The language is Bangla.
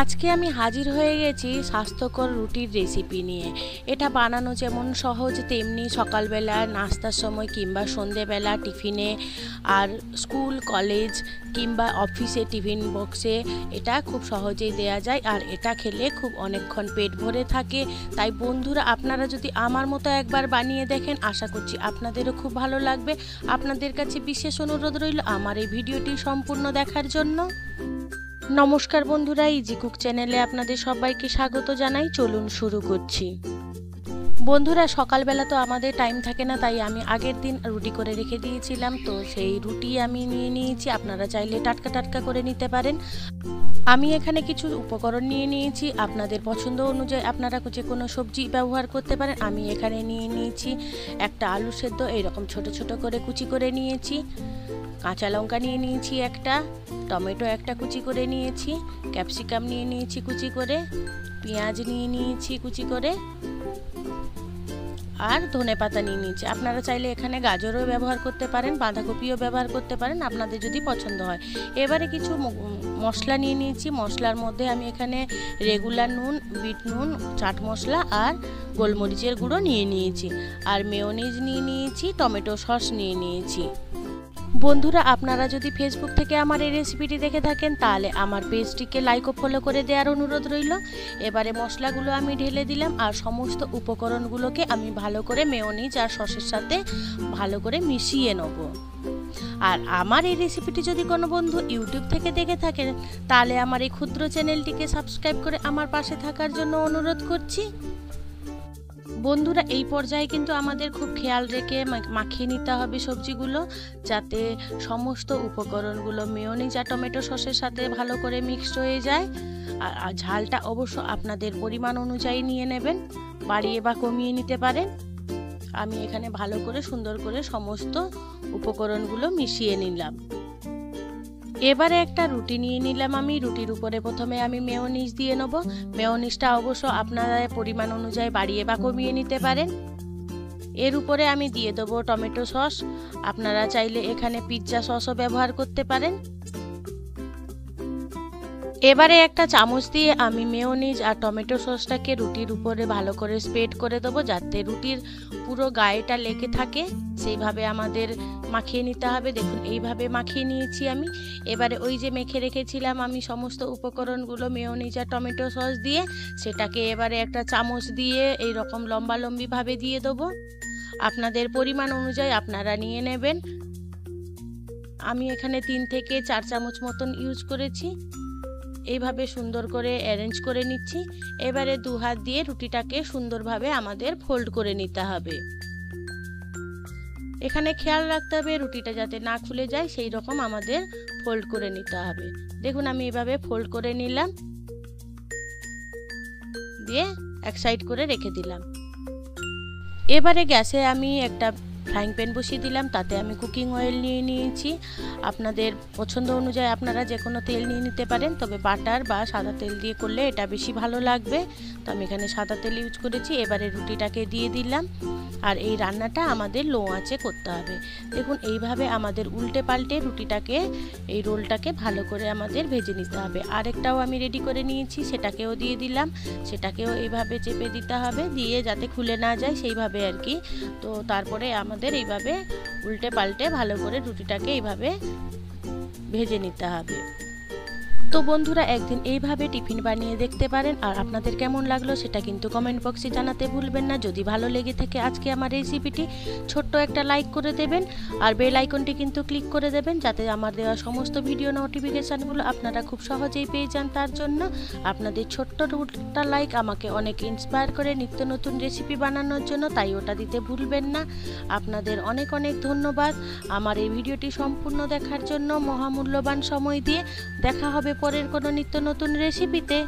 আজকে আমি হাজির হয়ে গেছি স্বাস্থ্যকর রুটির রেসিপি নিয়ে। এটা বানানো যেমন সহজ তেমনি সকালবেলা নাস্তার সময় কিংবা সন্ধেবেলা টিফিনে আর স্কুল কলেজ কিংবা অফিসে টিফিন বক্সে এটা খুব সহজেই দেয়া যায়। আর এটা খেলে খুব অনেকক্ষণ পেট ভরে থাকে। তাই বন্ধুরা, আপনারা যদি আমার মতো একবার বানিয়ে দেখেন, আশা করছি আপনাদেরও খুব ভালো লাগবে। আপনাদের কাছে বিশেষ অনুরোধ রইল আমার এই ভিডিওটি সম্পূর্ণ দেখার জন্য। নমস্কার বন্ধুরা, ইজি কুক চ্যানেলে আপনাদের সবাইকে স্বাগত জানাই। চলুন শুরু করছি। বন্ধুরা, সকালবেলা তো আমাদের টাইম থাকে না, তাই আমি আগের দিন রুটি করে রেখে দিয়েছিলাম। তো সেই রুটি আমি নিয়ে নিয়েছি। আপনারা চাইলে টাটকা টাটকা করে নিতে পারেন। আমি এখানে কিছু উপকরণ নিয়ে নিয়েছি। আপনাদের পছন্দ অনুযায়ী আপনারা যে কোনো সবজি ব্যবহার করতে পারেন। আমি এখানে নিয়ে নিয়েছি একটা আলু সেদ্ধ, এইরকম ছোট ছোট করে কুচি করে নিয়েছি। কাঁচা লঙ্কা নিয়ে নিয়েছি একটা, টমেটো একটা কুচি করে নিয়েছি, ক্যাপসিকাম নিয়ে নিয়েছি কুচি করে, পেঁয়াজ নিয়ে নিয়েছি কুচি করে, আর ধনেপাতা নিয়ে নিয়েছি। আপনারা চাইলে এখানে গাজরও ব্যবহার করতে পারেন, বাঁধাকপিও ব্যবহার করতে পারেন, আপনাদের যদি পছন্দ হয়। এবারে কিছু মশলা নিয়ে নিয়েছি। মশলার মধ্যে আমি এখানে রেগুলার নুন, বিট নুন, চাট মশলা আর গোলমরিচের গুঁড়ো নিয়ে নিয়েছি। আর মেয়োনিজ নিয়ে নিয়েছি, টমেটো সস নিয়ে নিয়েছি। বন্ধুরা, আপনারা যদি ফেসবুক থেকে আমার এই রেসিপিটি দেখে থাকেন, তাহলে আমার পেজটিকে লাইক ও ফলো করে দেওয়ার অনুরোধ রইল। এবারে মশলাগুলো আমি ঢেলে দিলাম আর সমস্ত উপকরণগুলোকে আমি ভালো করে মেয়োনিজ আর সসের সাথে ভালো করে মিশিয়ে নেব। আর আমার এই রেসিপিটি যদি কোনো বন্ধু ইউটিউব থেকে দেখে থাকেন, তাহলে আমার এই ক্ষুদ্র চ্যানেলটিকে সাবস্ক্রাইব করে আমার পাশে থাকার জন্য অনুরোধ করছি। বন্ধুরা, এই পর্যায়ে কিন্তু আমাদের খুব খেয়াল রেখে মাখিয়ে নিতে হবে সবজিগুলো, যাতে সমস্ত উপকরণগুলো মেয়োনিজ আর টমেটো সসের সাথে ভালো করে মিক্সড হয়ে যায়। আর ঝালটা অবশ্য আপনাদের পরিমাণ অনুযায়ী নিয়ে নেবেন, বাড়িয়ে বা কমিয়ে নিতে পারেন। আমি এখানে ভালো করে সুন্দর করে সমস্ত উপকরণগুলো মিশিয়ে নিলাম। এবারে একটা রুটি নিয়ে নিলাম। আমি রুটির উপরে প্রথমে আমি মেয়োনিজ দিয়ে নেব। মেয়োনিজটা অবশ্য আপনারা পরিমাণ অনুযায়ী বাড়িয়ে বা কমিয়ে নিতে পারেন। এর উপরে আমি দিয়ে দেবো টমেটো সস। আপনারা চাইলে এখানে পিৎজা সসও ব্যবহার করতে পারেন। এবারে একটা চামচ দিয়ে আমি মেয়োনিজ আর টমেটো সসটাকে রুটির উপরে ভালো করে স্প্রেড করে দেবো, যাতে রুটির পুরো গায়েটা লেগে থাকে। সেইভাবে আমাদের মাখিয়ে নিতে হবে। দেখুন, এইভাবে মাখিয়ে নিয়েছি আমি। এবারে ওই যে মেখে রেখেছিলাম আমি সমস্ত উপকরণগুলো মেয়োনিজ আর টমেটো সস দিয়ে, সেটাকে এবারে একটা চামচ দিয়ে এই রকম লম্বালম্বিভাবে দিয়ে দেবো। আপনাদের পরিমাণ অনুযায়ী আপনারা নিয়ে নেবেন। আমি এখানে 3 থেকে 4 চামচ মতন ইউজ করেছি। এইভাবে সুন্দর করে অ্যারেঞ্জ করে নিচ্ছি। এবারে 2 হাত দিয়ে রুটিটাকে সুন্দরভাবে আমাদের ফোল্ড করে নিতে হবে। এখানে খেয়াল রাখতে হবে রুটিটা যাতে না খুলে যায়, সেই রকম আমাদের ফোল্ড করে নিতে হবে। দেখুন, আমি এভাবে ফোল্ড করে নিলাম, দিয়ে এক সাইড করে রেখে দিলাম। এবারে গ্যাসে আমি একটা ফ্রাইং প্যান বসিয়ে দিলাম। তাতে আমি কুকিং অয়েল নিয়ে নিয়েছি। আপনাদের পছন্দ অনুযায়ী আপনারা যে কোনো তেল নিয়ে নিতে পারেন, তবে বাটার বা সাদা তেল দিয়ে করলে এটা বেশি ভালো লাগবে। তো আমি এখানে সাদা তেল ইউজ করেছি। এবারে রুটিটাকে দিয়ে দিলাম। আর এই রান্নাটা আমাদের লো আঁচে করতে হবে। দেখুন, এইভাবে আমাদের উল্টে পাল্টে রুটিটাকে, এই রোলটাকে ভালো করে আমাদের ভেজে নিতে হবে। আরেকটাও আমি রেডি করে নিয়েছি, সেটাকেও দিয়ে দিলাম। সেটাকেও এইভাবে চেপে দিতে হবে, দিয়ে যাতে খুলে না যায় সেইভাবে আর কি। তো তারপরে আমাদের এইভাবে উল্টে পাল্টে ভালো করে রুটিটাকে এইভাবে ভেজে নিতে হবে। তো বন্ধুরা, একদিন এইভাবে টিফিন বানিয়ে দেখতে পারেন। আর আপনাদের কেমন লাগলো সেটা কিন্তু কমেন্ট বক্সে জানাতে ভুলবেন না। যদি ভালো লেগে থাকে আজকে আমার রেসিপিটি, ছোট্ট একটা লাইক করে দেবেন। আর বেল আইকনটি কিন্তু ক্লিক করে দেবেন, যাতে আমার দেওয়া সমস্ত ভিডিও নোটিফিকেশানগুলো আপনারা খুব সহজেই পেয়ে যান। তার জন্য আপনাদের ছোট্ট একটা লাইক আমাকে অনেক ইন্সপায়ার করে নিত্য নতুন রেসিপি বানানোর জন্য, তাই ওটা দিতে ভুলবেন না। আপনাদের অনেক অনেক ধন্যবাদ আমার এই ভিডিওটি সম্পূর্ণ দেখার জন্য, মহামূল্যবান সময় দিয়ে। দেখা হবে পরের কোনো নিত্য নতুন রেসিপিতে।